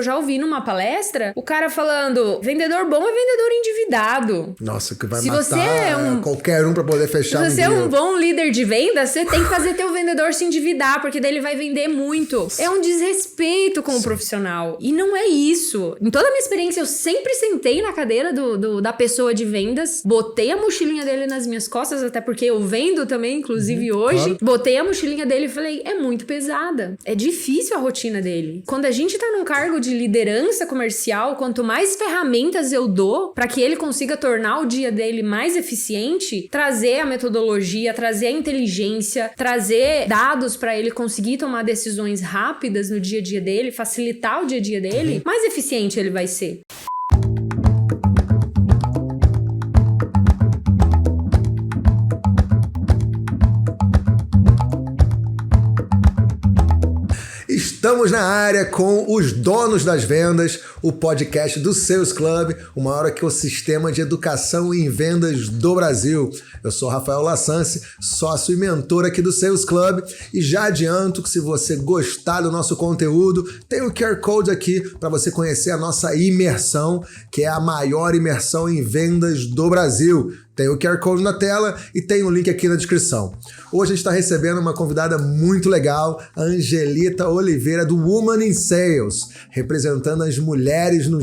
Eu já ouvi numa palestra o cara falando, vendedor bom é vendedor endividado. Nossa, que vai Se matar você é qualquer um pra poder fechar Se você um é deal. um bom líder de vendas, você tem que fazer teu vendedor se endividar, porque daí ele vai vender muito. É um desrespeito com o profissional. E não é isso. Em toda a minha experiência, eu sempre sentei na cadeira da pessoa de vendas, botei a mochilinha dele nas minhas costas, até porque eu vendo também, inclusive hoje. claro. Botei a mochilinha dele e falei, é muito pesada. É difícil a rotina dele. Quando a gente tá num cargo de liderança comercial, quanto mais ferramentas eu dou pra que ele consiga tornar o dia dele mais eficiente, trazer a metodologia, trazer a inteligência, trazer dados pra ele conseguir tomar decisões rápidas no dia a dia dele, facilitar o dia a dia dele, mais eficiente ele vai ser. Estamos na área com os donos das vendas, o podcast do Sales Club, o maior ecossistema de educação em vendas do Brasil. Eu sou Rafael Lassance, sócio e mentor aqui do Sales Club, e já adianto que se você gostar do nosso conteúdo, tem o QR Code aqui para você conhecer a nossa imersão, que é a maior imersão em vendas do Brasil. Tem o QR Code na tela e tem o link aqui na descrição. Hoje a gente está recebendo uma convidada muito legal, a Angelita Oliveira, do Woman in Sales, representando as mulheres no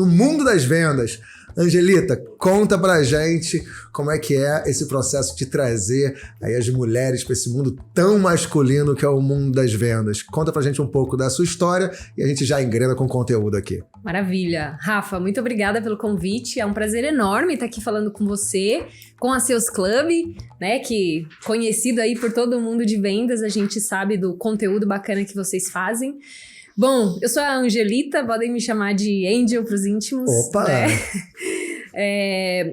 mundo das vendas. Angelita, conta pra gente como é que é esse processo de trazer aí as mulheres para esse mundo tão masculino que é o mundo das vendas. Conta pra gente um pouco da sua história e a gente já engrena com conteúdo aqui. Maravilha. Rafa, muito obrigada pelo convite. É um prazer enorme estar aqui falando com você, com a Sales Club, né, que conhecido aí por todo mundo de vendas, a gente sabe do conteúdo bacana que vocês fazem. Bom, eu sou a Angelita, podem me chamar de Angel pros íntimos. Opa! Né?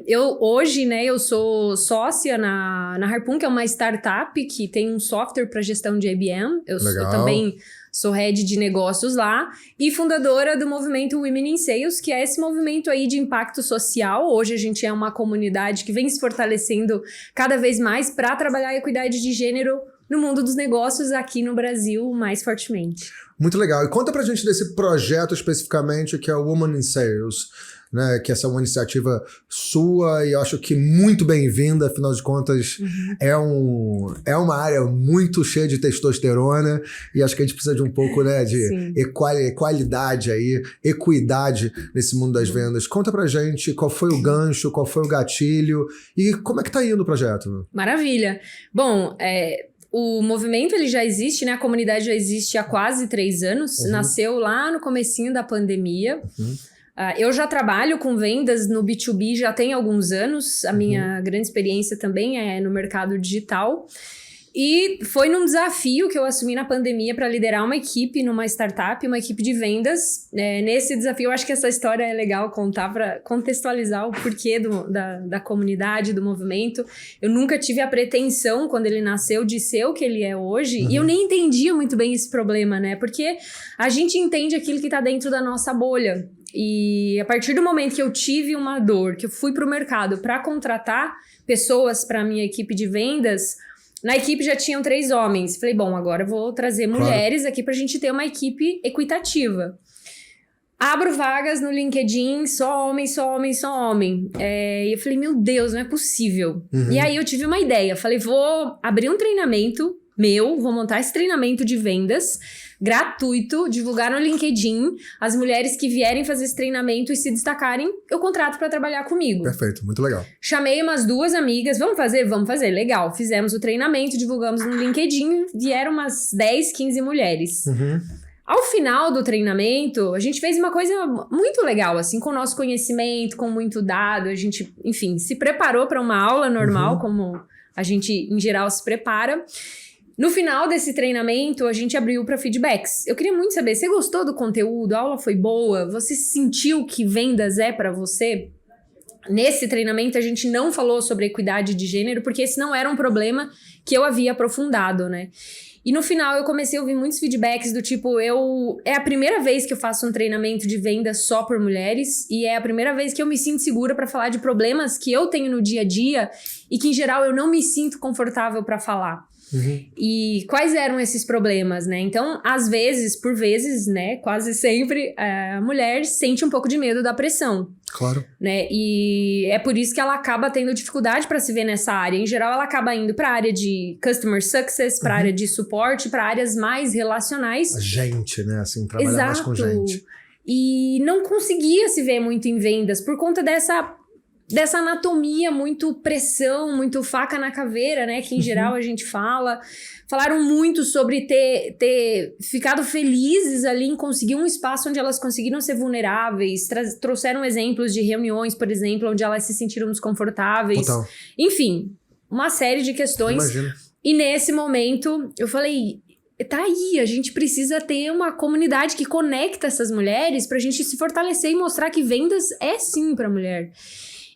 Eu sou sócia na Harpoon, que é uma startup que tem um software para gestão de IBM. Eu também sou head de negócios lá e fundadora do movimento Women in Sales, que é esse movimento aí de impacto social. Hoje a gente é uma comunidade que vem se fortalecendo cada vez mais para trabalhar a equidade de gênero no mundo dos negócios aqui no Brasil mais fortemente. Muito legal. E conta pra gente desse projeto especificamente que é o Woman in Sales, né? Que essa é uma iniciativa sua e eu acho que muito bem-vinda, afinal de contas é uma área muito cheia de testosterona e acho que a gente precisa de um pouco, né, de equalidade aí, equidade nesse mundo das vendas. Conta pra gente qual foi o gancho, qual foi o gatilho e como é que tá indo o projeto. Maravilha. Bom, o movimento ele já existe, né? A comunidade já existe há quase 3 anos. Nasceu lá no comecinho da pandemia. Eu já trabalho com vendas no B2B já tem alguns anos. A minha grande experiência também é no mercado digital. E foi num desafio que eu assumi na pandemia para liderar uma equipe numa startup, uma equipe de vendas. Nesse desafio, eu acho que essa história é legal contar para contextualizar o porquê da comunidade, do movimento. Eu nunca tive a pretensão, quando ele nasceu, de ser o que ele é hoje. E eu nem entendia muito bem esse problema, né? Porque a gente entende aquilo que está dentro da nossa bolha. E a partir do momento que eu tive uma dor, que eu fui para o mercado para contratar pessoas para a minha equipe de vendas... Na equipe já tinham 3 homens. Falei, bom, agora eu vou trazer mulheres aqui pra gente ter uma equipe equitativa. Abro vagas no LinkedIn, só homem, só homem, só homem. E eu falei, meu Deus, não é possível. E aí eu tive uma ideia. Falei, vou abrir um treinamento vou montar esse treinamento de vendas gratuito, divulgar no LinkedIn. As mulheres que vierem fazer esse treinamento e se destacarem, eu contrato para trabalhar comigo. Perfeito, muito legal. Chamei umas 2 amigas, vamos fazer? Vamos fazer, legal. Fizemos o treinamento, divulgamos no LinkedIn, vieram umas 10, 15 mulheres. Ao final do treinamento, a gente fez uma coisa muito legal, assim, com o nosso conhecimento, com muito dado, a gente, enfim, se preparou para uma aula normal, como a gente, em geral, se prepara. No final desse treinamento, a gente abriu para feedbacks. Eu queria muito saber, você gostou do conteúdo? A aula foi boa? Você sentiu que vendas é para você? Nesse treinamento, a gente não falou sobre equidade de gênero, porque esse não era um problema que eu havia aprofundado, né? E no final, eu comecei a ouvir muitos feedbacks do tipo, é a primeira vez que eu faço um treinamento de venda só por mulheres e é a primeira vez que eu me sinto segura para falar de problemas que eu tenho no dia a dia e que, em geral, eu não me sinto confortável para falar. E quais eram esses problemas, né? Então, às vezes, por vezes, né? Quase sempre, a mulher sente um pouco de medo da pressão. Claro. Né? E é por isso que ela acaba tendo dificuldade para se ver nessa área. Em geral, ela acaba indo para a área de customer success, para a área de suporte, para áreas mais relacionais. A gente, né? Assim, trabalhar mais com gente. E não conseguia se ver muito em vendas por conta dessa anatomia, muito pressão, muito faca na caveira, né? Que em geral a gente fala. Falaram muito sobre ter ficado felizes ali em conseguir um espaço onde elas conseguiram ser vulneráveis. Trouxeram exemplos de reuniões, por exemplo, onde elas se sentiram desconfortáveis. Total. Enfim, uma série de questões. Imagina. E nesse momento, eu falei... Tá aí, a gente precisa ter uma comunidade que conecta essas mulheres pra gente se fortalecer e mostrar que vendas é sim pra mulher.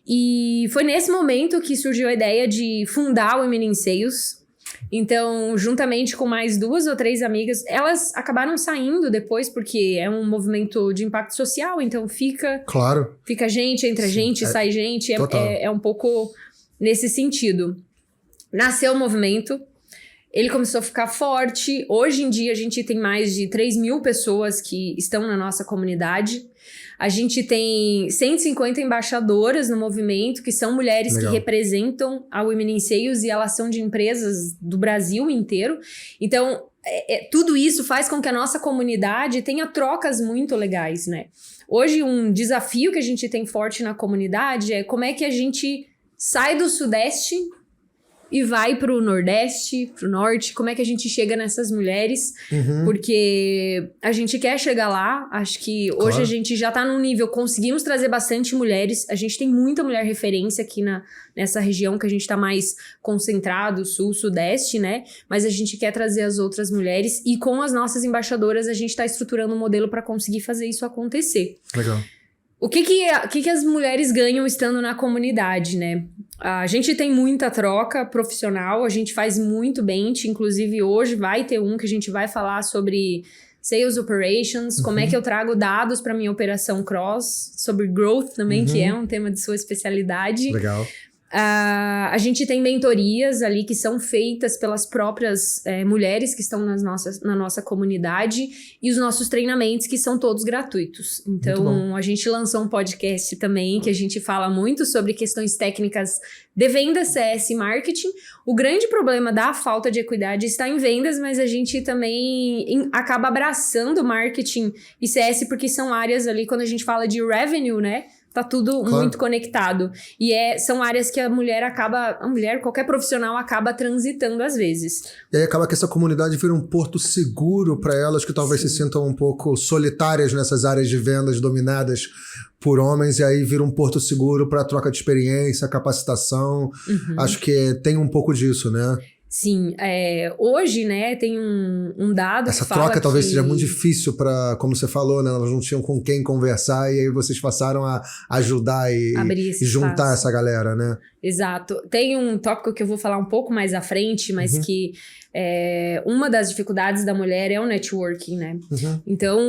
E foi nesse momento que surgiu a ideia de fundar o Women in Sales. Então, juntamente com mais 2 ou 3 amigas, elas acabaram saindo depois, porque é um movimento de impacto social, então fica gente, entra gente, sai gente, é um pouco nesse sentido. Nasceu o movimento, ele começou a ficar forte. Hoje em dia a gente tem mais de 3.000 pessoas que estão na nossa comunidade. A gente tem 150 embaixadoras no movimento, que são mulheres que representam a Women in Sales, e elas são de empresas do Brasil inteiro. Então, tudo isso faz com que a nossa comunidade tenha trocas muito legais, né? Hoje, um desafio que a gente tem forte na comunidade é como é que a gente sai do Sudeste e vai pro Nordeste, pro Norte, como é que a gente chega nessas mulheres, porque a gente quer chegar lá. Acho que hoje a gente já tá num nível, conseguimos trazer bastante mulheres, a gente tem muita mulher referência aqui nessa região que a gente tá mais concentrado, Sul, Sudeste, né, mas a gente quer trazer as outras mulheres, e com as nossas embaixadoras a gente tá estruturando um modelo para conseguir fazer isso acontecer. Legal. O que as mulheres ganham estando na comunidade, né? A gente tem muita troca profissional, a gente faz muito bench, inclusive hoje vai ter um que a gente vai falar sobre Sales Operations, como é que eu trago dados para minha operação cross, sobre growth também, que é um tema de sua especialidade. Legal. A gente tem mentorias ali que são feitas pelas próprias mulheres que estão na nossa comunidade, e os nossos treinamentos que são todos gratuitos. Então, a gente lançou um podcast também que a gente fala muito sobre questões técnicas de vendas, CS e marketing. O grande problema da falta de equidade está em vendas, mas a gente também acaba abraçando marketing e CS porque são áreas ali, quando a gente fala de revenue, né? Tá tudo muito conectado. E são áreas que a mulher, qualquer profissional acaba transitando às vezes. E aí acaba que essa comunidade vira um porto seguro para elas que talvez se sintam um pouco solitárias nessas áreas de vendas dominadas por homens, e aí vira um porto seguro para troca de experiência, capacitação. Acho que tem um pouco disso, né? Sim, hoje, né, tem um dado essa que fala troca talvez que... seja muito difícil para, como você falou, né, elas não tinham com quem conversar, e aí vocês passaram a ajudar e juntar essa galera, né? Exato. Tem um tópico que eu vou falar um pouco mais à frente, mas que uma das dificuldades da mulher é o networking, né? Então,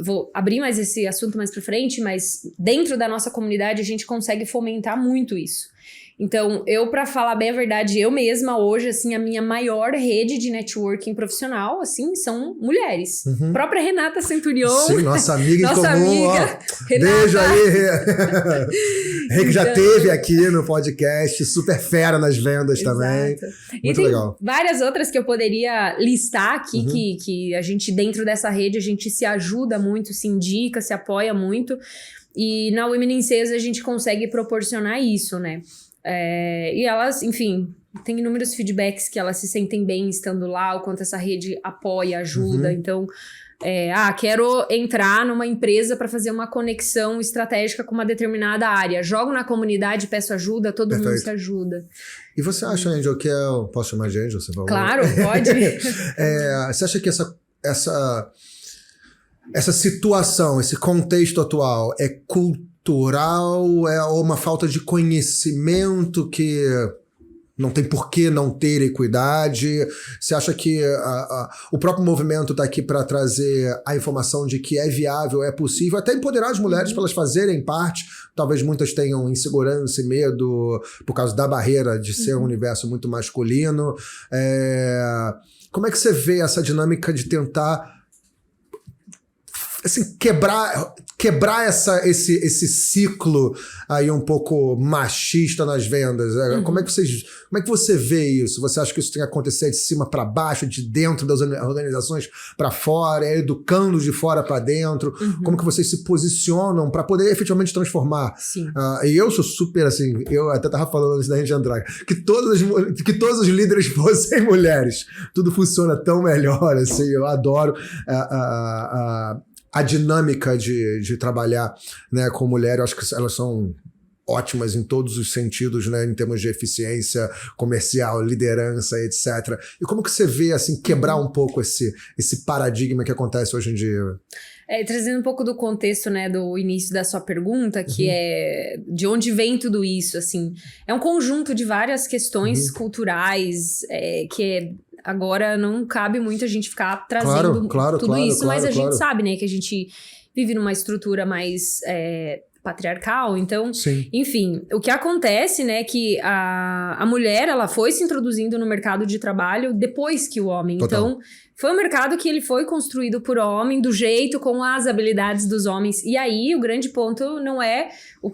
vou abrir mais esse assunto mais pra frente, mas dentro da nossa comunidade a gente consegue fomentar muito isso. Então, pra falar bem a verdade, eu mesma hoje, assim, a minha maior rede de networking profissional, assim, são mulheres. A própria Renata Centurion. Sim, nossa amiga em comum, ó. Beijo aí, Rê, que já teve aqui no podcast, super fera nas vendas também. Muito legal. Várias outras que eu poderia listar aqui, que a gente, dentro dessa rede, a gente se ajuda muito, se indica, se apoia muito. E na Women in Sales a gente consegue proporcionar isso, né? E elas, enfim, tem inúmeros feedbacks que elas se sentem bem estando lá, o quanto essa rede apoia, ajuda. Então, quero entrar numa empresa para fazer uma conexão estratégica com uma determinada área. Jogo na comunidade, peço ajuda, todo mundo se ajuda. E você acha, Angel, que posso chamar de Angel, você falou? Claro, pode. Você acha que essa situação, esse contexto atual é cultural, é uma falta de conhecimento que não tem por que não ter equidade? Você acha que o próprio movimento está aqui para trazer a informação de que é viável, é possível, até empoderar as mulheres para elas fazerem parte talvez muitas tenham insegurança e medo por causa da barreira de ser um universo muito masculino. Como é que você vê essa dinâmica de tentar assim, quebrar esse ciclo aí um pouco machista nas vendas? Como é que você vê isso? Você acha que isso tem que acontecer de cima para baixo, de dentro das organizações para fora, educando de fora para dentro? Como que vocês se posicionam para poder efetivamente transformar? Sim. E eu sou super assim, eu até tava falando antes da gente entrar, que todos os líderes fossem mulheres. Tudo funciona tão melhor, assim, eu adoro a dinâmica de trabalhar, né, com mulher. Eu acho que elas são ótimas em todos os sentidos, né, em termos de eficiência comercial, liderança, etc. E como que você vê, assim, quebrar um pouco esse paradigma que acontece hoje em dia? Trazendo um pouco do contexto, né, do início da sua pergunta, que é de onde vem tudo isso, assim. É um conjunto de várias questões culturais, agora não cabe muito a gente ficar trazendo tudo isso, mas a gente sabe, né, que a gente vive numa estrutura mais patriarcal, então, sim. Enfim, o que acontece, né, que a mulher, ela foi se introduzindo no mercado de trabalho depois que o homem. Total. Então, foi um mercado que ele foi construído por homem, do jeito, com as habilidades dos homens. E aí, o grande ponto não é...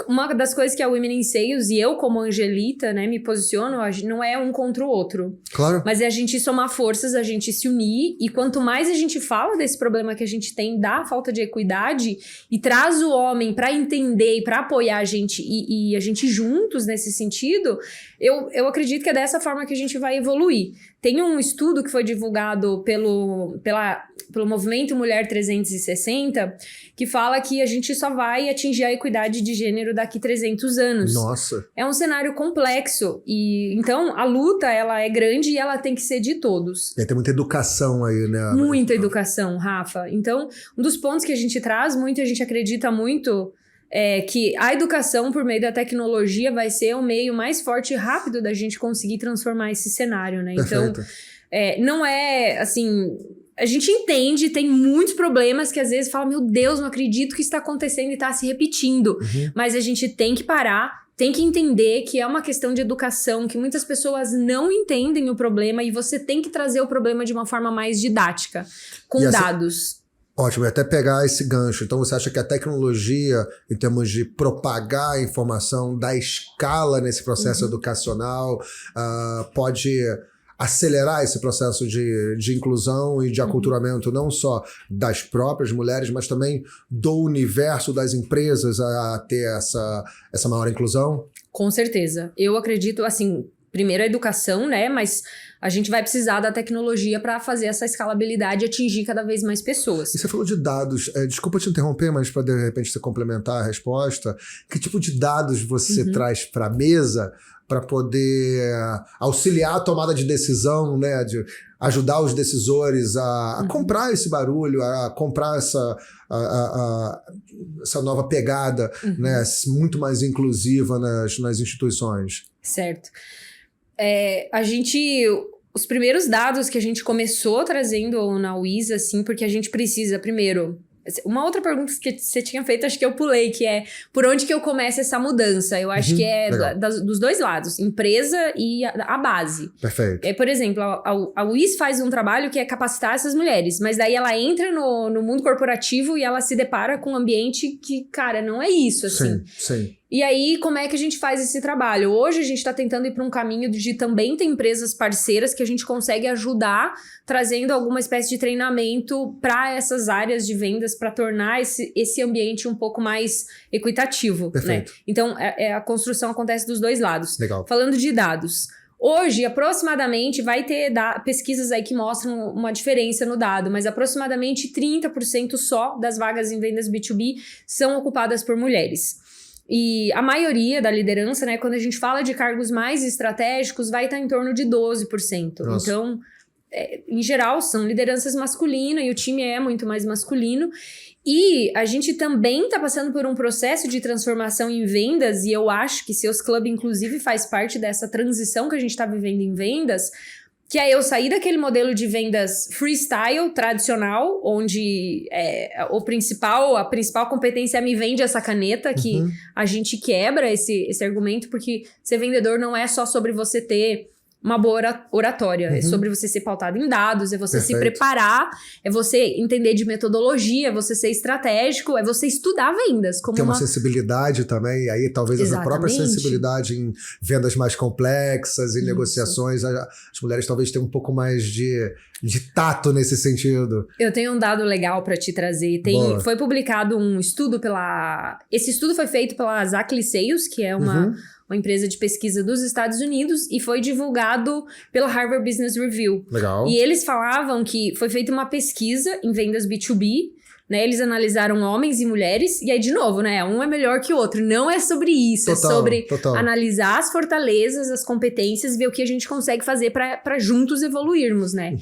Uma das coisas que a Women in Sales e eu, como Angelita, né, me posiciono, não é um contra o outro. Claro. Mas é a gente somar forças, a gente se unir. E quanto mais a gente fala desse problema que a gente tem da falta de equidade e traz o homem para entender e para apoiar a gente e a gente juntos nesse sentido, eu acredito que é dessa forma que a gente vai evoluir. Tem um estudo que foi divulgado pelo Movimento Mulher 360, que fala que a gente só vai atingir a equidade de gênero daqui 300 anos. Nossa! É um cenário complexo. E então, a luta, ela é grande e ela tem que ser de todos. Tem muita educação aí, né? Muita educação, Rafa. Então, um dos pontos que a gente traz muito, a gente acredita muito... que a educação por meio da tecnologia vai ser o meio mais forte e rápido da gente conseguir transformar esse cenário, né? Perfeito. Então, não é, assim... A gente entende, tem muitos problemas que às vezes fala, meu Deus, não acredito que isso está acontecendo e está se repetindo. Mas a gente tem que parar, tem que entender que é uma questão de educação, que muitas pessoas não entendem o problema e você tem que trazer o problema de uma forma mais didática, com dados. Ótimo, e até pegar esse gancho. Então você acha que a tecnologia, em termos de propagar a informação, dar escala nesse processo educacional, pode acelerar esse processo de inclusão e de aculturamento não só das próprias mulheres, mas também do universo das empresas a ter essa maior inclusão? Com certeza. Eu acredito, assim, primeiro a educação, né, mas... A gente vai precisar da tecnologia para fazer essa escalabilidade e atingir cada vez mais pessoas. E você falou de dados. Desculpa te interromper, mas para de repente você complementar a resposta. Que tipo de dados você traz para a mesa para poder auxiliar a tomada de decisão, né? De ajudar os decisores a comprar esse barulho, a comprar essa nova pegada, né? Muito mais inclusiva nas instituições. Certo. Os primeiros dados que a gente começou trazendo na WISA, assim, porque a gente precisa, primeiro... Uma outra pergunta que você tinha feito, acho que eu pulei, que é por onde que eu começo essa mudança? Eu acho que é dos dois lados, empresa e a base. Perfeito. Por exemplo, a WIS faz um trabalho que é capacitar essas mulheres, mas daí ela entra no mundo corporativo e ela se depara com um ambiente que, cara, não é isso, assim. Sim. E aí, como é que a gente faz esse trabalho? Hoje a gente está tentando ir para um caminho de também ter empresas parceiras que a gente consegue ajudar, trazendo alguma espécie de treinamento para essas áreas de vendas, para tornar esse ambiente um pouco mais equitativo. Perfeito. Né? Então, a construção acontece dos dois lados. Legal. Falando de dados. Hoje, aproximadamente, vai ter pesquisas aí que mostram uma diferença no dado, mas aproximadamente 30% só das vagas em vendas B2B são ocupadas por mulheres. E a maioria da liderança, né, quando a gente fala de cargos mais estratégicos, vai estar em torno de 12%. Nossa. Então, em geral, são lideranças masculinas e o time é muito mais masculino. E a gente também está passando por um processo de transformação em vendas, e eu acho que Seus Club, inclusive, faz parte dessa transição que a gente está vivendo em vendas, Que é eu sair daquele modelo de vendas freestyle, tradicional, onde a principal competência é me vende essa caneta, que a gente quebra esse argumento, porque ser vendedor não é só sobre você ter uma boa oratória, é sobre você ser pautado em dados, é você se preparar, é você entender de metodologia, é você ser estratégico, é você estudar vendas. Como tem uma sensibilidade também, e aí talvez essa própria sensibilidade em vendas mais complexas, em negociações, as mulheres talvez tenham um pouco mais de tato nesse sentido. Eu tenho um dado legal para te trazer. Foi publicado um estudo Esse estudo foi feito pela Zackley Sales, que é uma empresa de pesquisa dos Estados Unidos, e foi divulgado pela Harvard Business Review. Legal. E eles falavam que foi feita uma pesquisa em vendas B2B, né? Eles analisaram homens e mulheres, e aí, de novo, né? Um é melhor que o outro. Não é sobre isso, é sobre analisar as fortalezas, as competências, ver o que a gente consegue fazer para juntos evoluirmos, né?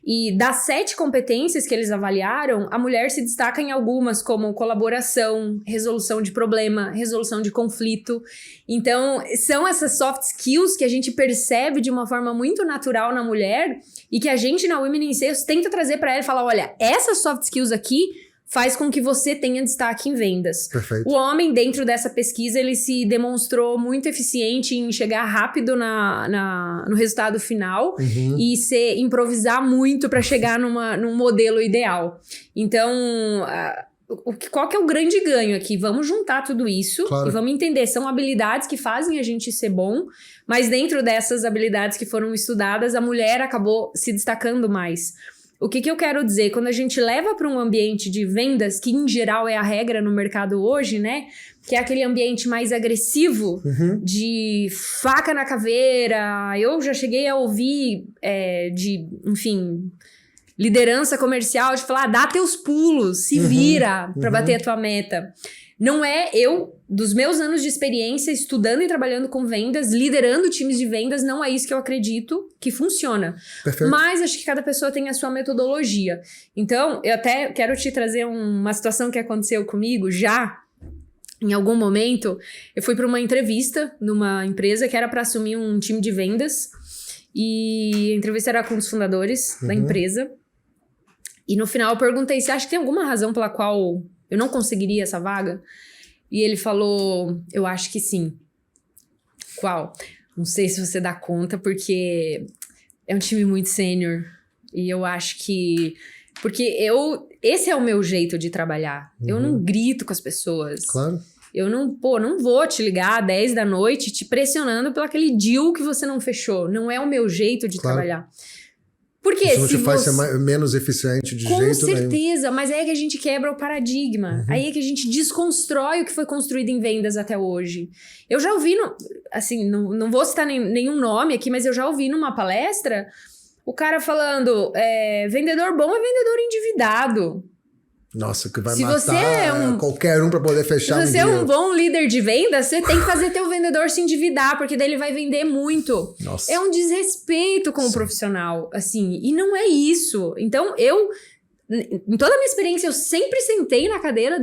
E das 7 competências que eles avaliaram, a mulher se destaca em algumas, como colaboração, resolução de problema, resolução de conflito. Então, são essas soft skills que a gente percebe de uma forma muito natural na mulher, e que a gente, na Women in Sales, tenta trazer para ela e falar, olha, essas soft skills aqui faz com que você tenha destaque em vendas. Perfeito. O homem, dentro dessa pesquisa, ele se demonstrou muito eficiente em chegar rápido no resultado final e improvisar muito para chegar num modelo ideal. Então, qual que é o grande ganho aqui? Vamos juntar tudo isso e vamos entender. São habilidades que fazem a gente ser bom, mas dentro dessas habilidades que foram estudadas, a mulher acabou se destacando mais. O que eu quero dizer? Quando a gente leva para um ambiente de vendas, que em geral é a regra no mercado hoje, né? Que é aquele ambiente mais agressivo, de faca na caveira. Eu já cheguei a ouvir liderança comercial, de falar, dá teus pulos, se vira para bater a tua meta. Não é dos meus anos de experiência, estudando e trabalhando com vendas, liderando times de vendas, não é isso que eu acredito que funciona. Perfeito. Mas acho que cada pessoa tem a sua metodologia. Então, eu até quero te trazer uma situação que aconteceu comigo já. Em algum momento, eu fui para uma entrevista numa empresa que era para assumir um time de vendas. E a entrevista era com os fundadores da empresa. E no final eu perguntei, você acha que tem alguma razão pela qual eu não conseguiria essa vaga? E ele falou, eu acho que sim. Qual? Não sei se você dá conta, porque é um time muito sênior. E eu acho que... Porque esse é o meu jeito de trabalhar. Eu não grito com as pessoas. Claro. Eu não vou te ligar às 10 da noite te pressionando pelo aquele deal que você não fechou. Não é o meu jeito de trabalhar. Porque isso não te faz ser menos eficiente de jeito nenhum. Com certeza, mas aí é que a gente quebra o paradigma. Aí é que a gente desconstrói o que foi construído em vendas até hoje. Eu já ouvi, não vou citar nenhum nome aqui, mas eu já ouvi numa palestra o cara falando, vendedor bom é vendedor endividado. Nossa, que vai matar qualquer um para poder fechar um deal. Se você é um bom líder de venda, você tem que fazer teu vendedor se endividar, porque daí ele vai vender muito. Nossa. É um desrespeito com o profissional, assim, e não é isso. Então, em toda a minha experiência, eu sempre sentei na cadeira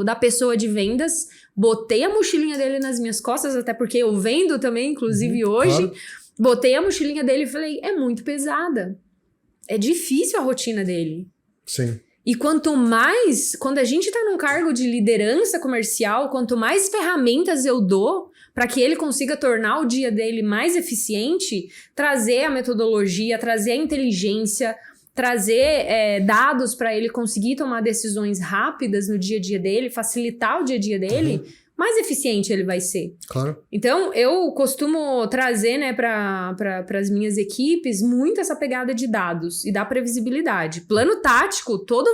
da pessoa de vendas, botei a mochilinha dele nas minhas costas, até porque eu vendo também, inclusive hoje, claro. Botei a mochilinha dele e falei, é muito pesada. É difícil a rotina dele. Sim. E quando a gente tá num cargo de liderança comercial, quanto mais ferramentas eu dou para que ele consiga tornar o dia dele mais eficiente, trazer a metodologia, trazer a inteligência, trazer dados para ele conseguir tomar decisões rápidas no dia a dia dele, facilitar o dia a dia dele, mais eficiente ele vai ser. Claro. Então, eu costumo trazer, né, para as minhas equipes muito essa pegada de dados e da previsibilidade. Plano tático, todo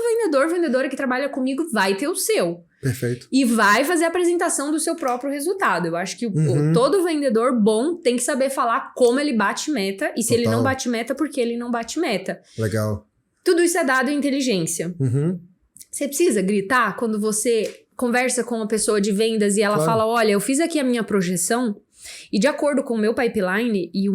vendedora que trabalha comigo vai ter o seu. Perfeito. E vai fazer a apresentação do seu próprio resultado. Eu acho que todo vendedor bom tem que saber falar como ele bate meta e se ele não bate meta, por que ele não bate meta. Legal. Tudo isso é dado em inteligência. Você precisa gritar quando você conversa com uma pessoa de vendas e ela fala, olha, eu fiz aqui a minha projeção e de acordo com o meu pipeline e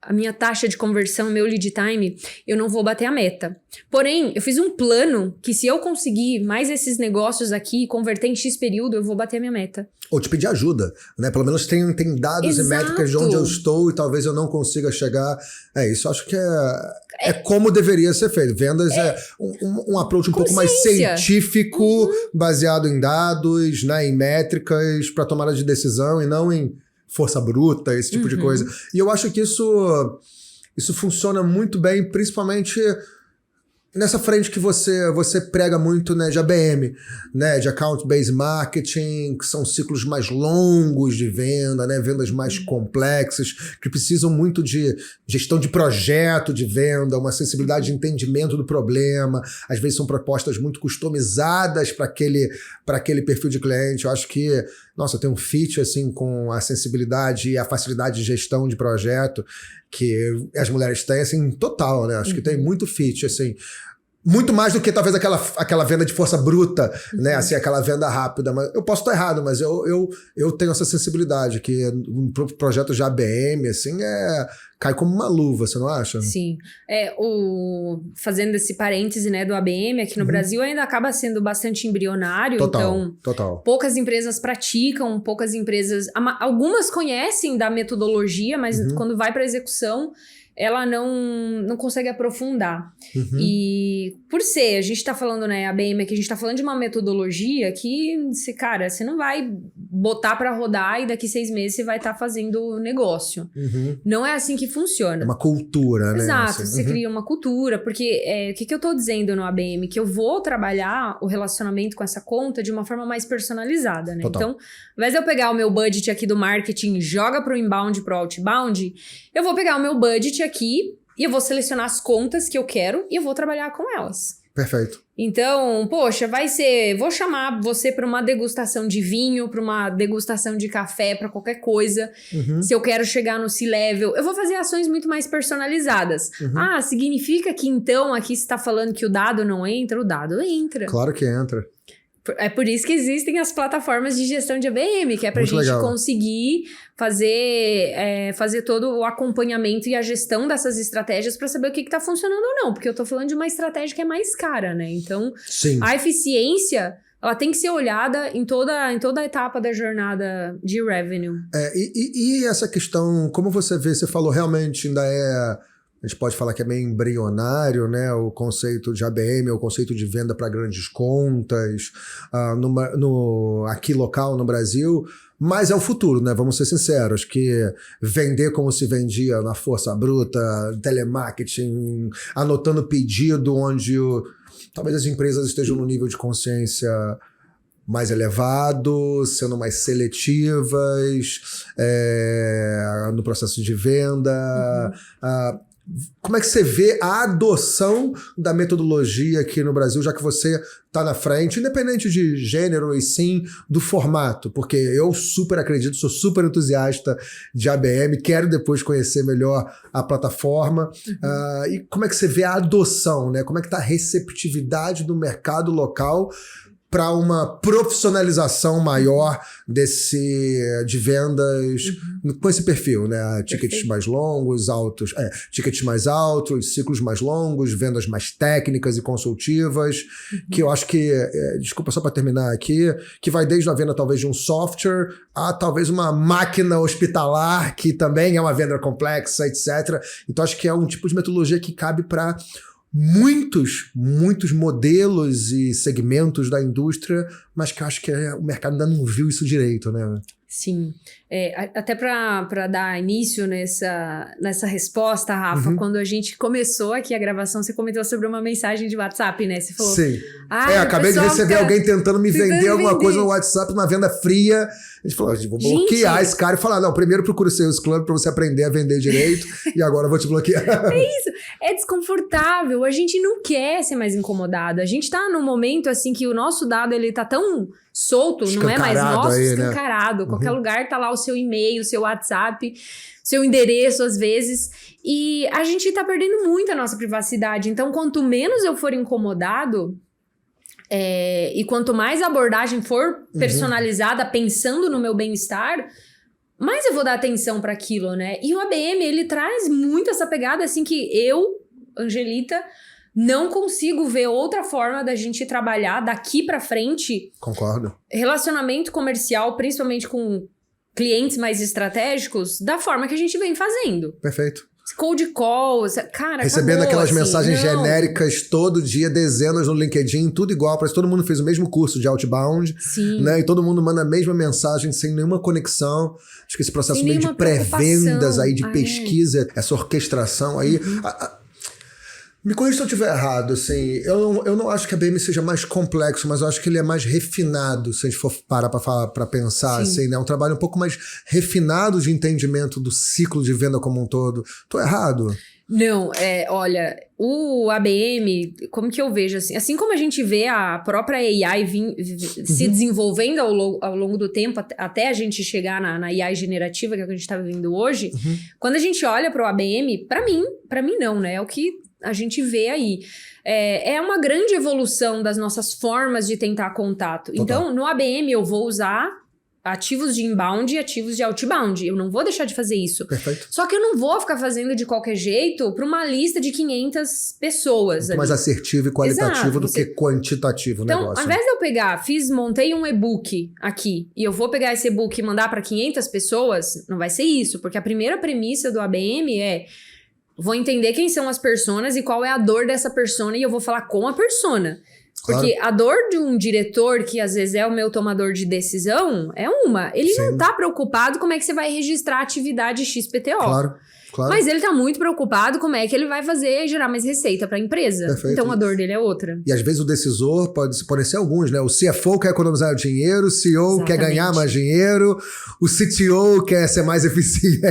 a minha taxa de conversão, meu lead time, eu não vou bater a meta. Porém, eu fiz um plano que se eu conseguir mais esses negócios aqui, converter em X período, eu vou bater a minha meta. Ou te pedir ajuda, né? Pelo menos tem dados e métricas de onde eu estou e talvez eu não consiga chegar. Isso acho que é como deveria ser feito. Vendas é um approach um pouco mais científico, baseado em dados, né? Em métricas para tomada de decisão e não em força bruta, esse tipo de coisa. E eu acho que isso funciona muito bem, principalmente nessa frente que você prega muito, né, de ABM, né, de Account-Based Marketing, que são ciclos mais longos de venda, né, vendas mais complexas, que precisam muito de gestão de projeto de venda, uma sensibilidade de entendimento do problema, às vezes são propostas muito customizadas para aquele perfil de cliente. Eu acho que, nossa, tem um fit assim, com a sensibilidade e a facilidade de gestão de projeto que as mulheres têm, assim, total, né? Acho que tem muito fit, assim. Muito mais do que talvez aquela venda de força bruta, né? Assim, aquela venda rápida. Mas eu posso estar errado, mas eu tenho essa sensibilidade que um projeto de ABM, assim, cai como uma luva, você não acha? Sim. Fazendo esse parêntese, né, do ABM, aqui no Brasil ainda acaba sendo bastante embrionário. Total. Poucas empresas praticam, poucas empresas... Algumas conhecem da metodologia, mas quando vai para execução, ela não consegue aprofundar. E por ser, a gente tá falando, né, ABM aqui, a gente tá falando de uma metodologia que, cara, você não vai botar pra rodar e daqui 6 meses você vai estar fazendo negócio. Não é assim que funciona. É uma cultura, né? Exato, assim. você cria uma cultura, porque o que eu tô dizendo no ABM? Que eu vou trabalhar o relacionamento com essa conta de uma forma mais personalizada, né? Total. Então, ao invés de eu pegar o meu budget aqui do marketing, joga pro inbound, pro outbound, eu vou pegar o meu budget aqui e eu vou selecionar as contas que eu quero e eu vou trabalhar com elas. Perfeito. Então, poxa, vou chamar você para uma degustação de vinho, para uma degustação de café, para qualquer coisa. Se eu quero chegar no C-Level, eu vou fazer ações muito mais personalizadas. Significa que então aqui você está falando que o dado não entra? O dado entra. Claro que entra. É por isso que existem as plataformas de gestão de ABM, que é pra gente conseguir fazer todo o acompanhamento e a gestão dessas estratégias para saber o que tá funcionando ou não. Porque eu tô falando de uma estratégia que é mais cara, né? Então, a eficiência, ela tem que ser olhada em toda a etapa da jornada de revenue. E essa questão, como você vê, você falou, realmente ainda a gente pode falar que é meio embrionário, né? O conceito de ABM, o conceito de venda para grandes contas, aqui local no Brasil, mas é o futuro, né? Vamos ser sinceros, que vender como se vendia na força bruta, telemarketing, anotando pedido, onde talvez as empresas estejam no nível de consciência mais elevado, sendo mais seletivas no processo de venda. Como é que você vê a adoção da metodologia aqui no Brasil, já que você está na frente, independente de gênero e sim do formato? Porque eu super acredito, sou super entusiasta de ABM, quero depois conhecer melhor a plataforma. E como é que você vê a adoção, né? Como é que está a receptividade do mercado local para uma profissionalização maior de vendas com esse perfil, né? Tickets mais longos, tickets mais altos, ciclos mais longos, vendas mais técnicas e consultivas, que eu acho que, desculpa só para terminar aqui, que vai desde a venda talvez de um software a talvez uma máquina hospitalar, que também é uma venda complexa, etc. Então acho que é um tipo de metodologia que cabe para muitos modelos e segmentos da indústria, mas que eu acho que o mercado ainda não viu isso direito, né? Sim. Até para dar início nessa resposta, Rafa, quando a gente começou aqui a gravação, você comentou sobre uma mensagem de WhatsApp, né? Você falou... Sim. Acabei de receber alguém tentando me vender alguma coisa no WhatsApp, uma venda fria. A gente falou, vou bloquear esse cara e falar, não, primeiro procura o Sales Club para você aprender a vender direito e agora eu vou te bloquear. É isso. É desconfortável. A gente não quer ser mais incomodado. A gente tá num momento, assim, que o nosso dado, ele tá tão solto, não é mais nosso, escancarado. Né? Qualquer lugar tá lá o seu e-mail, o seu WhatsApp, seu endereço, às vezes. E a gente tá perdendo muito a nossa privacidade. Então, quanto menos eu for incomodado... e quanto mais a abordagem for personalizada, pensando no meu bem-estar, mais eu vou dar atenção para aquilo, né? E o ABM, ele traz muito essa pegada, assim, que eu, Angelita, não consigo ver outra forma da gente trabalhar daqui para frente. Concordo. Relacionamento comercial, principalmente com clientes mais estratégicos, da forma que a gente vem fazendo. Perfeito. Cold calls, cara, recebendo acabou, aquelas assim, mensagens não. genéricas todo dia, dezenas no LinkedIn, tudo igual, parece que todo mundo fez o mesmo curso de outbound, Sim. né? E todo mundo manda a mesma mensagem sem nenhuma conexão. Acho que esse processo Sem meio de nenhuma pré-vendas aí, de preocupação. pesquisa, essa orquestração aí. Me corrija se eu estiver errado, assim, eu não acho que a BM seja mais complexo, mas eu acho que ele é mais refinado, se a gente for parar pra pensar, Sim. assim, né? Um trabalho um pouco mais refinado de entendimento do ciclo de venda como um todo. Tô errado? Não, olha, o ABM, como que eu vejo assim como a gente vê a própria AI se desenvolvendo ao longo do tempo, até a gente chegar na AI generativa, que é o que a gente tá vivendo hoje, quando a gente olha pro ABM, pra mim não, né? É o que a gente vê aí. É uma grande evolução das nossas formas de tentar contato. Total. Então, no ABM eu vou usar ativos de inbound e ativos de outbound. Eu não vou deixar de fazer isso. Perfeito. Só que eu não vou ficar fazendo de qualquer jeito para uma lista de 500 pessoas. Muito mais assertivo e qualitativo Exato, do que quantitativo o Então, negócio. ao invés de eu pegar, montei um e-book aqui, e eu vou pegar esse e-book e mandar para 500 pessoas, não vai ser isso. Porque a primeira premissa do ABM é: vou entender quem são as personas e qual é a dor dessa persona, e eu vou falar com a persona. Porque a dor de um diretor, que às vezes é o meu tomador de decisão, é uma. Ele não tá preocupado como é que você vai registrar a atividade XPTO. Claro. Mas ele tá muito preocupado como é que ele vai fazer gerar mais receita pra empresa. Perfeito. Então a dor dele é outra. E às vezes o decisor podem ser alguns, né? O CFO quer economizar dinheiro, o CEO quer ganhar mais dinheiro, o CTO quer ser mais eficiente.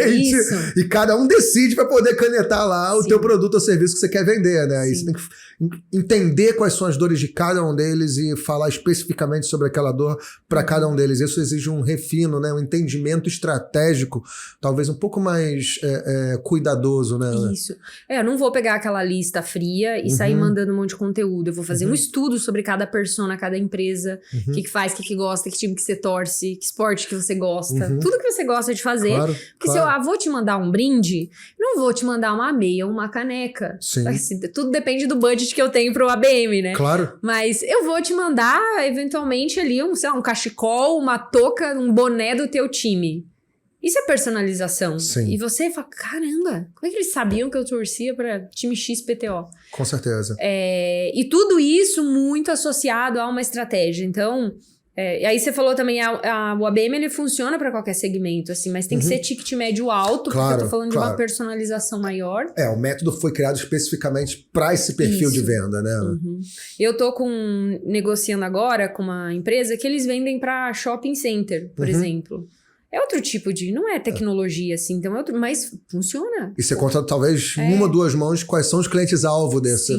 Isso. E cada um decide para poder canetar lá o teu produto ou serviço que você quer vender, né? Aí você tem que entender quais são as dores de cada um deles e falar especificamente sobre aquela dor para cada um deles. Isso exige um refino, né? Um entendimento estratégico, talvez um pouco mais cuidadoso, né? Isso. Eu não vou pegar aquela lista fria e sair mandando um monte de conteúdo. Eu vou fazer um estudo sobre cada persona, cada empresa, o que faz, o que gosta, que time que você torce, que esporte que você gosta. Tudo que você gosta de fazer. Claro, porque se eu vou te mandar um brinde, não vou te mandar uma meia ou uma caneca. Sim. Assim, tudo depende do budget que eu tenho pro ABM, né? Claro. Mas eu vou te mandar, eventualmente, ali, um cachecol, uma touca, um boné do teu time. Isso é personalização. Sim. E você fala, caramba, como é que eles sabiam que eu torcia para time XPTO? Com certeza. E tudo isso muito associado a uma estratégia. Então, e aí você falou também, o ABM ele funciona para qualquer segmento, assim, mas tem que ser ticket médio alto, porque eu tô falando de uma personalização maior. O método foi criado especificamente para esse perfil de venda, né? Eu tô negociando agora com uma empresa que eles vendem para shopping center, por exemplo. É outro tipo de... Não é tecnologia, assim, então é outro... Mas funciona. E você conta, talvez, uma ou duas mãos, quais são os clientes-alvo desse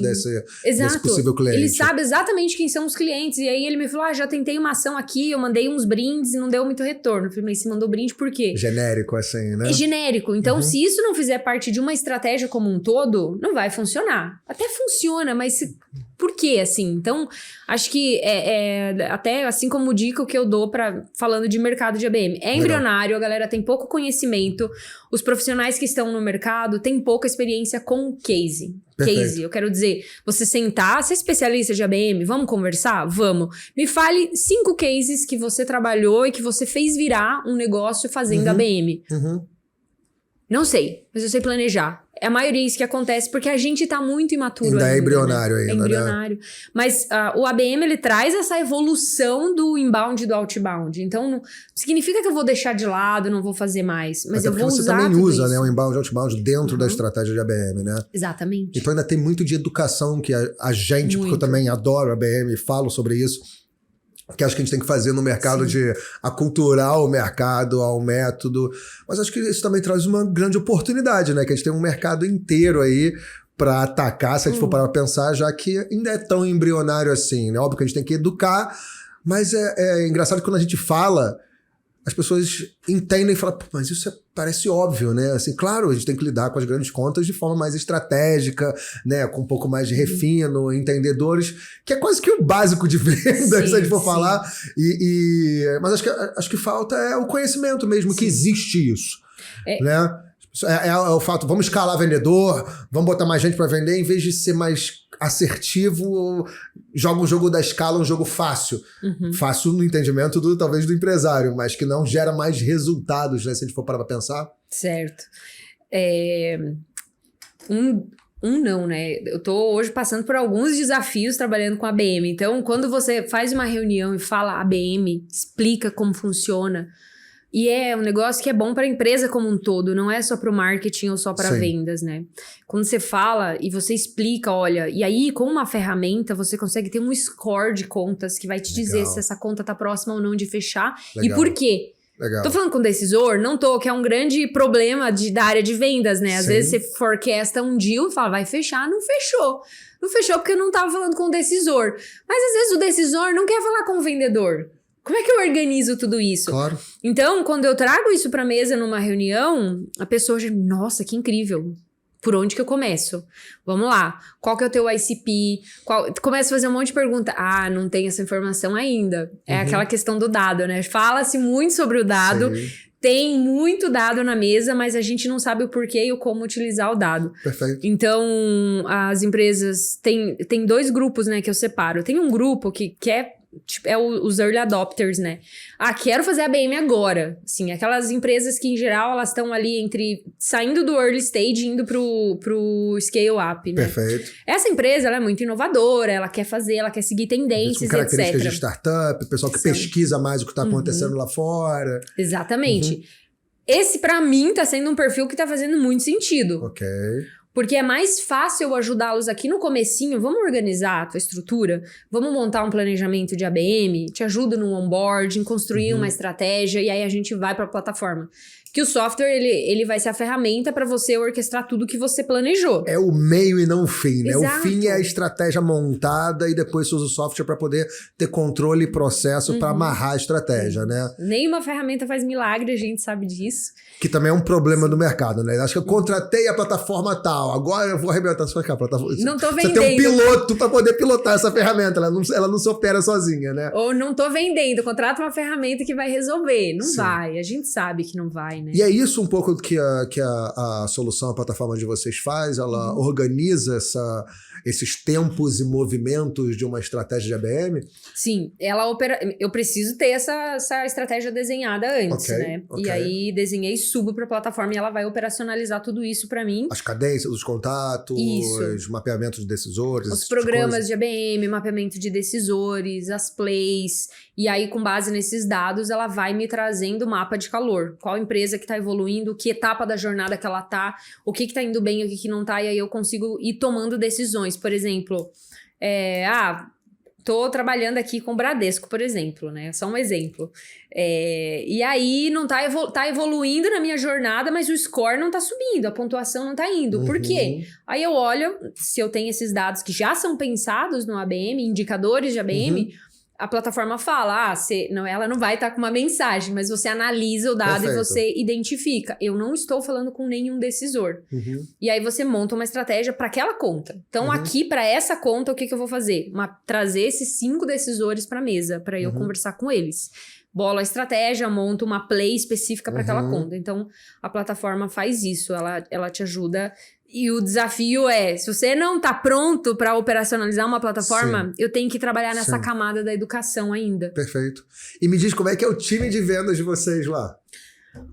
possível cliente. Ele sabe exatamente quem são os clientes. E aí ele me falou, já tentei uma ação aqui, eu mandei uns brindes e não deu muito retorno. Eu falei, mas você mandou brinde por quê? Genérico, assim, né? É genérico. Então, se isso não fizer parte de uma estratégia como um todo, não vai funcionar. Até funciona, mas... Por quê, assim? Então, acho que até assim como dica que eu dou falando de mercado de ABM. É embrionário, a galera tem pouco conhecimento. Os profissionais que estão no mercado têm pouca experiência com case. Perfeito. Case, eu quero dizer, você sentar, você é especialista de ABM, vamos conversar? Vamos. Me fale 5 cases que você trabalhou e que você fez virar um negócio fazendo ABM. Não sei, mas eu sei planejar. A maioria é isso que acontece, porque a gente tá muito imaturo ainda. É embrionário ainda, É embrionário. Né? Mas o ABM, ele traz essa evolução do inbound e do outbound. Então, não significa que eu vou deixar de lado, não vou fazer mais. Mas eu vou usar você também usa, isso. né, o inbound e outbound dentro da estratégia de ABM, né? Exatamente. Então ainda tem muito de educação que a gente, porque eu também adoro ABM e falo sobre isso, que acho que a gente tem que fazer no mercado de aculturar o mercado ao método. Mas acho que isso também traz uma grande oportunidade, né? Que a gente tem um mercado inteiro aí para atacar, se a gente for parar pra pensar, já que ainda é tão embrionário assim, né? Óbvio que a gente tem que educar, mas é engraçado que quando a gente fala, as pessoas entendem e falam, pô, mas isso parece óbvio, né? Assim, claro, a gente tem que lidar com as grandes contas de forma mais estratégica, né? Com um pouco mais de refino, entendedores, que é quase que o básico de vendas, se a gente for falar. Mas acho que falta é o conhecimento mesmo, que existe isso, né? É o fato, vamos escalar vendedor, vamos botar mais gente para vender, em vez de ser mais assertivo, joga um jogo da escala, um jogo fácil. Fácil no entendimento talvez do empresário, mas que não gera mais resultados, né? Se a gente for parar pra pensar. Certo. Não, né? Eu tô hoje passando por alguns desafios trabalhando com a ABM. Então, quando você faz uma reunião e fala ABM, explica como funciona. E é um negócio que é bom para a empresa como um todo, não é só para o marketing ou só para vendas, né? Quando você fala e você explica, olha, e aí com uma ferramenta você consegue ter um score de contas que vai te dizer se essa conta tá próxima ou não de fechar e por quê. Legal. Tô falando com o decisor? Não tô, que é um grande problema da área de vendas, né? Às vezes você forecasta um deal e fala, vai fechar, não fechou. Não fechou porque eu não tava falando com o decisor. Mas às vezes o decisor não quer falar com o vendedor. Como é que eu organizo tudo isso? Claro. Então, quando eu trago isso pra mesa numa reunião, a pessoa já, nossa, que incrível. Por onde que eu começo? Vamos lá. Qual que é o teu ICP? Começa a fazer um monte de pergunta. Ah, não tem essa informação ainda. É aquela questão do dado, né? Fala-se muito sobre o dado. Sim. Tem muito dado na mesa, mas a gente não sabe o porquê e o como utilizar o dado. Perfeito. Então, as empresas... Tem dois grupos, né, que eu separo. Tem um grupo que quer... Tipo, os early adopters, né? Ah, quero fazer a ABM agora. Assim, aquelas empresas que, em geral, elas estão ali saindo do early stage e indo pro scale up, né? Perfeito. Essa empresa, ela é muito inovadora, ela quer seguir tendências, com características etc. de startup, pessoal que pesquisa mais o que está acontecendo lá fora. Exatamente. Esse, pra mim, tá sendo um perfil que tá fazendo muito sentido. Ok. Porque é mais fácil eu ajudá-los aqui no comecinho. Vamos organizar a tua estrutura? Vamos montar um planejamento de ABM? Te ajudo no onboarding, construir uma estratégia e aí a gente vai para a plataforma. Que o software, ele vai ser a ferramenta para você orquestrar tudo que você planejou. É o meio e não o fim, né? Exato. O fim é a estratégia montada e depois você usa o software para poder ter controle e processo para amarrar a estratégia, né? Nenhuma ferramenta faz milagre, a gente sabe disso. Que também é um problema do mercado, né? Acho que eu contratei a plataforma tal, agora eu vou arrebentar a plataforma. Não tô vendendo. Você tem um piloto para poder pilotar essa ferramenta, ela não se opera sozinha, né? Ou não tô vendendo, contrata uma ferramenta que vai resolver. Não vai, a gente sabe que não vai, né? E é isso um pouco que a solução, a plataforma de vocês faz, ela organiza esses tempos e movimentos de uma estratégia de ABM? Sim, eu preciso ter essa estratégia desenhada antes, né? Okay. E aí desenhei, subo para a plataforma e ela vai operacionalizar tudo isso para mim. As cadências, os contatos, mapeamento de decisores. Os programas de ABM, mapeamento de decisores, as plays. E aí, com base nesses dados, ela vai me trazendo o mapa de calor. Qual empresa que tá evoluindo, que etapa da jornada que ela tá, o que tá indo bem, o que não tá. E aí eu consigo ir tomando decisões. Por exemplo, tô trabalhando aqui com o Bradesco, por exemplo, né? Só um exemplo. E aí não tá evoluindo na minha jornada, mas o score não tá subindo, a pontuação não tá indo. Por quê? Aí eu olho, se eu tenho esses dados que já são pensados no ABM, indicadores de ABM, a plataforma fala, ela não vai estar com uma mensagem, mas você analisa o dado e você identifica. Eu não estou falando com nenhum decisor. E aí você monta uma estratégia para aquela conta. Então aqui, para essa conta, o que eu vou fazer? Trazer esses 5 decisores para a mesa, para eu conversar com eles. Bolo a estratégia, monto uma play específica para aquela conta. Então, a plataforma faz isso, ela te ajuda. E o desafio é, se você não tá pronto para operacionalizar uma plataforma, eu tenho que trabalhar nessa camada da educação ainda. Perfeito. E me diz como é que é o time de vendas de vocês lá?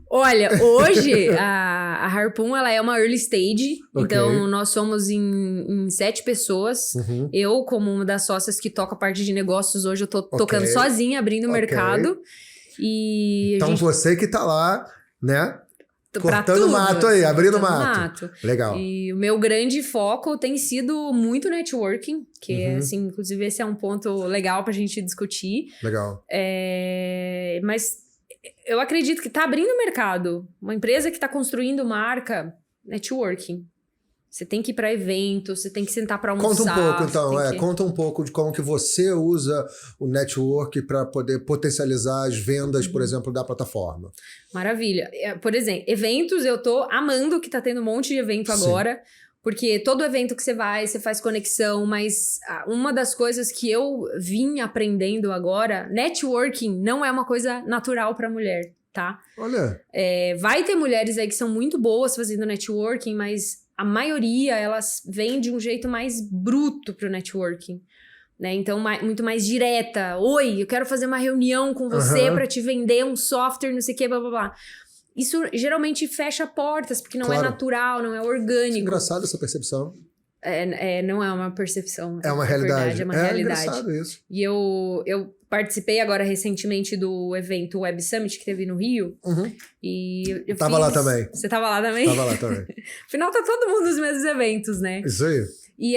Olha, hoje a Harpoon, ela é uma early stage, então nós somos em 7 pessoas. Eu, como uma das sócias que toca a parte de negócios, hoje eu tô tocando sozinha, abrindo o mercado. E então você que tá lá, né? Cortando mato aí, abrindo mato. Legal. E o meu grande foco tem sido muito networking, que é, assim, inclusive esse é um ponto legal pra gente discutir. Legal. Mas eu acredito que tá abrindo o mercado. Uma empresa que tá construindo marca, networking. Você tem que ir para evento, você tem que sentar para almoçar. Conta um pouco, então. Conta um pouco de como que você usa o network para poder potencializar as vendas, por exemplo, da plataforma. Maravilha. Por exemplo, eventos, eu tô amando que tá tendo um monte de evento agora. Porque todo evento que você vai, você faz conexão, mas uma das coisas que eu vim aprendendo agora, networking não é uma coisa natural para mulher, tá? Olha. Vai ter mulheres aí que são muito boas fazendo networking, mas a maioria, elas vêm de um jeito mais bruto pro networking, né? Então, muito mais direta. Oi, eu quero fazer uma reunião com você para te vender um software, não sei o que, blá, blá, blá. Isso geralmente fecha portas, porque não é natural, não é orgânico. É engraçado essa percepção. Não é uma percepção. É uma realidade. Verdade, é uma realidade. É engraçado isso. E eu participei agora recentemente do evento Web Summit que teve no Rio. E eu tava lá também. Você tava lá também? Tava lá também. Afinal, tá todo mundo nos mesmos eventos, né? Isso aí. E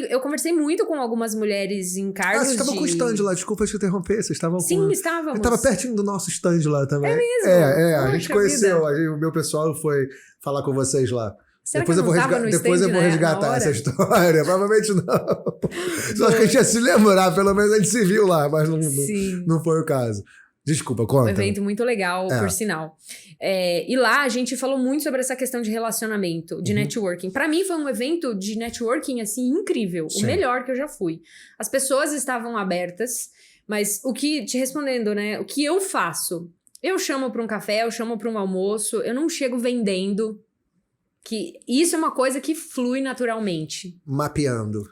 eu conversei muito com algumas mulheres em cargos vocês estavam com o stand lá, desculpa te interromper, vocês estavam Sim, estávamos. Eu tava pertinho do nosso stand lá também. É mesmo? A gente conheceu, o meu pessoal foi falar com vocês lá. Será depois que depois eu vou resgatar essa história. Provavelmente não. Só que a gente ia se lembrar, pelo menos a gente se viu lá, mas não foi o caso. Desculpa, conta. Um evento muito legal, por sinal. E lá a gente falou muito sobre essa questão de relacionamento, de networking. Pra mim foi um evento de networking, assim, incrível. Sim. O melhor que eu já fui. As pessoas estavam abertas, mas te respondendo, né? O que eu faço? Eu chamo pra um café, eu chamo pra um almoço, eu não chego vendendo. Que isso é uma coisa que flui naturalmente. Mapeando.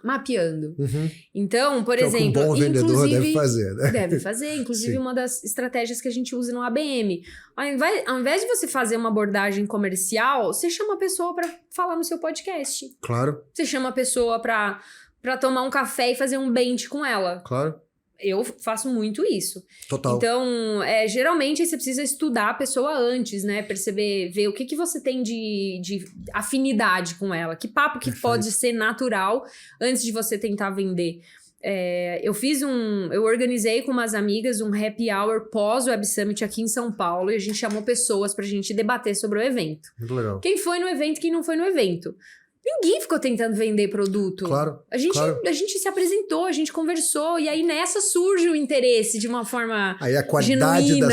Então, por exemplo... um bom vendedor deve fazer, né? Deve fazer. Inclusive, uma das estratégias que a gente usa no ABM. Ao invés de você fazer uma abordagem comercial, você chama a pessoa para falar no seu podcast. Claro. Você chama a pessoa para tomar um café e fazer um bench com ela. Claro. Eu faço muito isso. Total. Então, geralmente você precisa estudar a pessoa antes, né? Perceber, ver o que você tem de afinidade com ela. Que papo que pode ser natural antes de você tentar vender. Eu organizei com umas amigas um happy hour pós Web Summit aqui em São Paulo. E a gente chamou pessoas pra gente debater sobre o evento. Muito legal. Quem foi no evento, quem não foi no evento. Ninguém ficou tentando vender produto. Claro. A gente se apresentou, a gente conversou, e aí nessa surge o interesse de uma forma aí a qualidade genuína.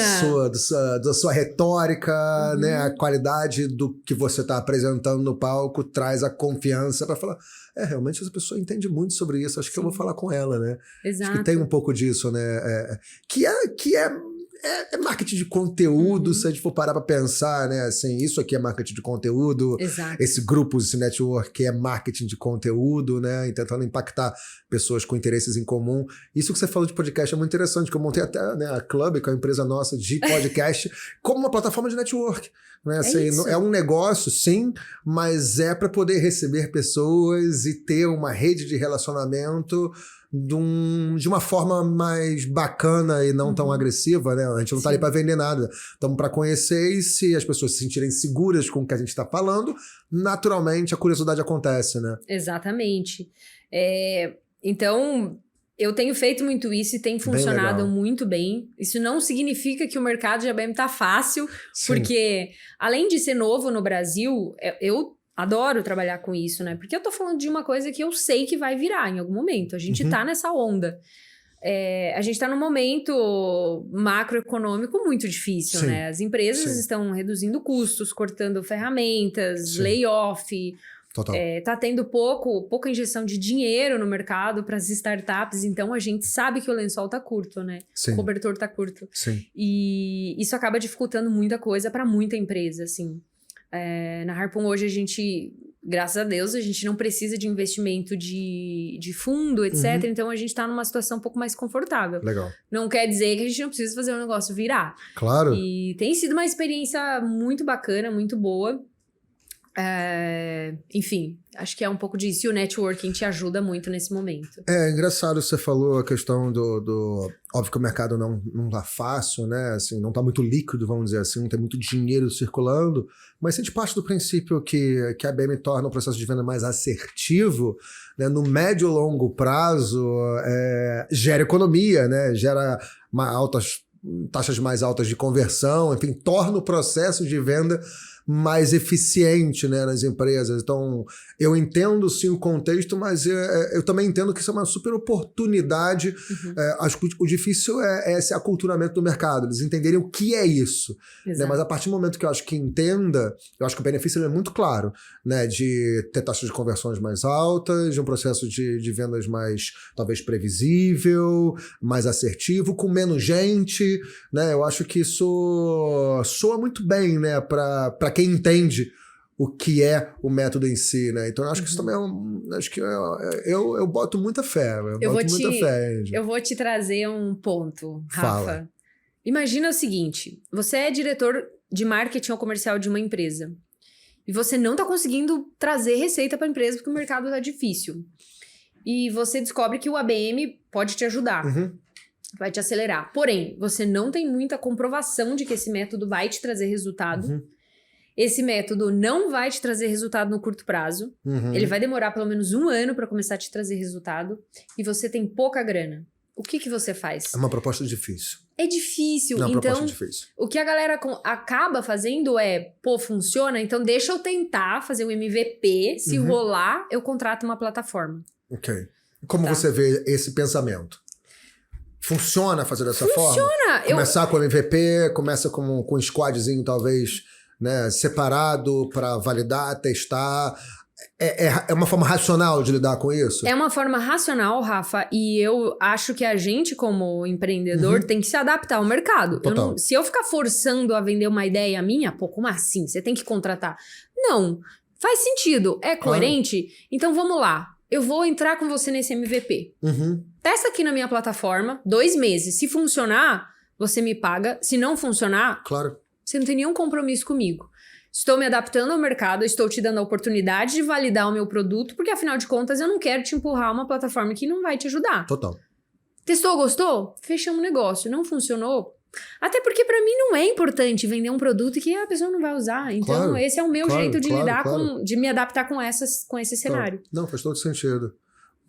da sua retórica, né? A qualidade do que você está apresentando no palco traz a confiança para falar. Realmente essa pessoa entende muito sobre isso, acho que eu vou falar com ela, né? Exato. Acho que tem um pouco disso, né? Que é marketing de conteúdo, se a gente for parar pra pensar, né? Assim, isso aqui é marketing de conteúdo. Exato. Esse grupo, esse network é marketing de conteúdo, né? E tentando impactar pessoas com interesses em comum. Isso que você falou de podcast é muito interessante, que eu montei até, né, a Club, que é uma empresa nossa de podcast, como uma plataforma de network. Né? Assim, é um negócio, sim, mas é para poder receber pessoas e ter uma rede de relacionamento de uma forma mais bacana e não tão agressiva, né? A gente não tá ali para vender nada. Estamos para conhecer, e se as pessoas se sentirem seguras com o que a gente está falando, naturalmente a curiosidade acontece, né? Exatamente. Então, eu tenho feito muito isso e tem funcionado muito bem. Isso não significa que o mercado de ABM tá fácil, porque além de ser novo no Brasil, eu adoro trabalhar com isso, né? Porque eu tô falando de uma coisa que eu sei que vai virar em algum momento. A gente tá nessa onda. A gente tá num momento macroeconômico muito difícil, né? As empresas estão reduzindo custos, cortando ferramentas, layoff. Total. Tá tendo pouca injeção de dinheiro no mercado para as startups, então a gente sabe que o lençol tá curto, né? O cobertor tá curto. E isso acaba dificultando muita coisa para muita empresa, assim. Na Harpoon hoje a gente, graças a Deus, a gente não precisa de investimento de fundo, etc. Então a gente tá numa situação um pouco mais confortável. Legal. Não quer dizer que a gente não precisa fazer o negócio virar. Claro. E tem sido uma experiência muito bacana, muito boa. Enfim, acho que é um pouco disso. E o networking te ajuda muito nesse momento. Engraçado, você falou a questão do... Óbvio que o mercado não tá fácil, né? Assim, não tá muito líquido, vamos dizer assim, não tem muito dinheiro circulando, mas se a gente parte do princípio que a ABM torna o processo de venda mais assertivo, né? No médio e longo prazo, gera economia, né? Gera taxas mais altas de conversão, enfim, torna o processo de venda mais eficiente, né, nas empresas. Então, eu entendo sim o contexto, mas eu também entendo que isso é uma super oportunidade. Acho que o difícil é esse aculturamento do mercado, eles entenderem o que é isso. Né? Mas a partir do momento que eu acho que entenda, eu acho que o benefício é muito claro, né, de ter taxas de conversões mais altas, de um processo de vendas mais, talvez, previsível, mais assertivo, com menos gente, né? Eu acho que isso soa muito bem, né, para quem entende o que é o método em si, né? Então eu acho que isso também acho que eu boto muita fé, eu vou te trazer um ponto, Rafa. Fala. Imagina o seguinte, você é diretor de marketing ou comercial de uma empresa e você não está conseguindo trazer receita para a empresa porque o mercado está difícil. E você descobre que o ABM pode te ajudar, vai te acelerar. Porém, você não tem muita comprovação de que esse método vai te trazer resultado. Esse método não vai te trazer resultado no curto prazo. Ele vai demorar pelo menos 1 ano para começar a te trazer resultado. E você tem pouca grana. O que você faz? É uma proposta difícil. É difícil. Não, então, proposta difícil. O que a galera acaba fazendo é, pô, funciona? Então deixa eu tentar fazer um MVP. Se rolar, eu contrato uma plataforma. Ok. Como você vê esse pensamento? Funciona fazer dessa forma? Funciona! Começar com o MVP, começa com um squadzinho, talvez, né, separado para validar, testar. É uma forma racional de lidar com isso? É uma forma racional, Rafa, e eu acho que a gente, como empreendedor, tem que se adaptar ao mercado. Se eu ficar forçando a vender uma ideia minha, pô, como assim? Você tem que contratar. Não, faz sentido, é coerente? Claro. Então vamos lá. Eu vou entrar com você nesse MVP. Testa aqui na minha plataforma, 2 meses. Se funcionar, você me paga. Se não funcionar, claro, você não tem nenhum compromisso comigo. Estou me adaptando ao mercado, estou te dando a oportunidade de validar o meu produto, porque afinal de contas eu não quero te empurrar uma plataforma que não vai te ajudar. Total. Testou, gostou? Fechamos o negócio. Não funcionou? Até porque para mim não é importante vender um produto que a pessoa não vai usar. Então esse é o meu jeito de lidar de me adaptar com esse cenário. Não, faz todo sentido.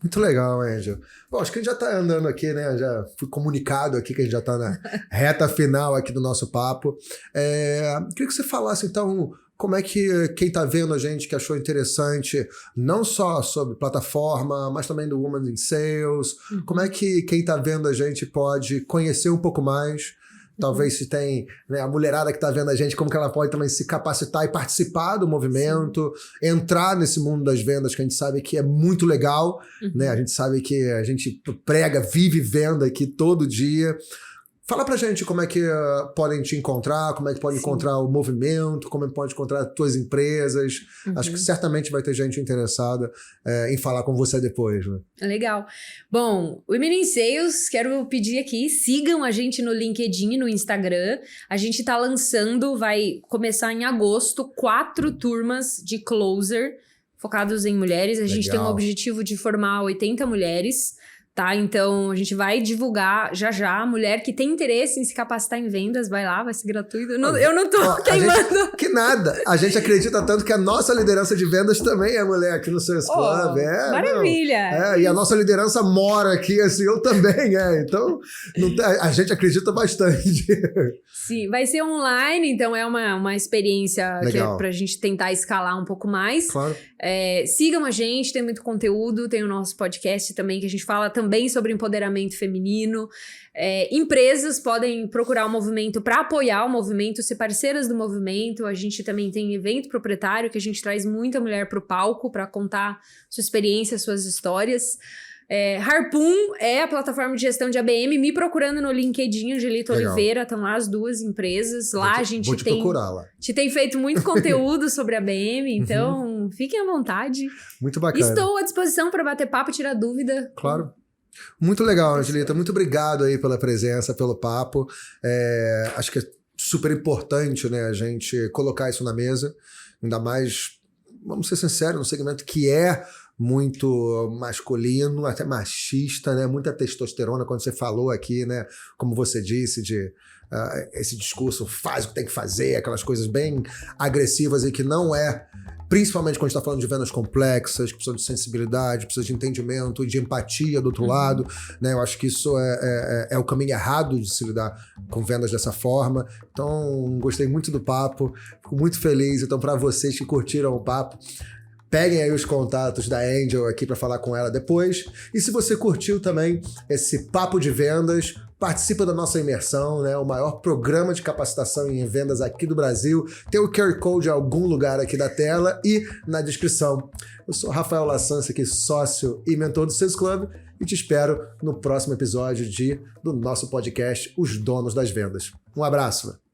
Muito legal, Angel. Bom, acho que a gente já tá andando aqui, né? Já fui comunicado aqui que a gente já tá na reta final aqui do nosso papo. Queria que você falasse, então, como é que quem tá vendo a gente que achou interessante, não só sobre plataforma, mas também do Women in Sales, como é que quem tá vendo a gente pode conhecer um pouco mais. Talvez se tem, né, a mulherada que está vendo a gente, como que ela pode também se capacitar e participar do movimento, entrar nesse mundo das vendas, que a gente sabe que é muito legal, né? A gente sabe que a gente prega, vive venda aqui todo dia. Fala pra gente como é que podem te encontrar, como é que pode encontrar o movimento, como é que pode encontrar as tuas empresas. Acho que certamente vai ter gente interessada em falar com você depois, né? Legal. Bom, o Women in Sales, quero pedir aqui, sigam a gente no LinkedIn e no Instagram. A gente tá lançando, vai começar em agosto, 4 turmas de closer focados em mulheres. A gente tem um objetivo de formar 80 mulheres. Tá, então a gente vai divulgar já. Mulher que tem interesse em se capacitar em vendas, vai lá, vai ser gratuito. Eu não tô queimando. Que nada. A gente acredita tanto que a nossa liderança de vendas também é mulher aqui no Sales Club. Maravilha. E a nossa liderança mora aqui, assim, eu também. Então, a gente acredita bastante. Sim, vai ser online, então é uma experiência que é pra gente tentar escalar um pouco mais. Claro. Sigam a gente, tem muito conteúdo, tem o nosso podcast também, que a gente fala também sobre empoderamento feminino. Empresas podem procurar o movimento para apoiar o movimento, ser parceiras do movimento. A gente também tem evento proprietário, que a gente traz muita mulher para o palco para contar sua experiência, suas histórias. Harpoon é a plataforma de gestão de ABM. Me procurando no LinkedIn, Angelita Oliveira, estão lá as 2 empresas. Lá a gente procurar lá. A gente tem feito muito conteúdo sobre ABM, então fiquem à vontade. Muito bacana. Estou à disposição para bater papo e tirar dúvida. Claro. Muito legal, Angelita. Muito obrigado aí pela presença, pelo papo. Acho que é super importante, né, a gente colocar isso na mesa, ainda mais, vamos ser sinceros, no segmento que é muito masculino, até machista, né? Muita testosterona, quando você falou aqui, né? Como você disse, de esse discurso faz o que tem que fazer, aquelas coisas bem agressivas e que não é, principalmente quando a gente está falando de vendas complexas, que precisam de sensibilidade, precisa de entendimento e de empatia do outro lado, né? Eu acho que isso é o caminho errado de se lidar com vendas dessa forma. Então, gostei muito do papo, fico muito feliz. Então, para vocês que curtiram o papo, peguem aí os contatos da Angel aqui para falar com ela depois. E se você curtiu também esse papo de vendas, participa da nossa imersão, né? O maior programa de capacitação em vendas aqui do Brasil. Tem o QR Code em algum lugar aqui da tela e na descrição. Eu sou Rafael Lassança, aqui sócio e mentor do Sales Club, e te espero no próximo episódio do nosso podcast Os Donos das Vendas. Um abraço!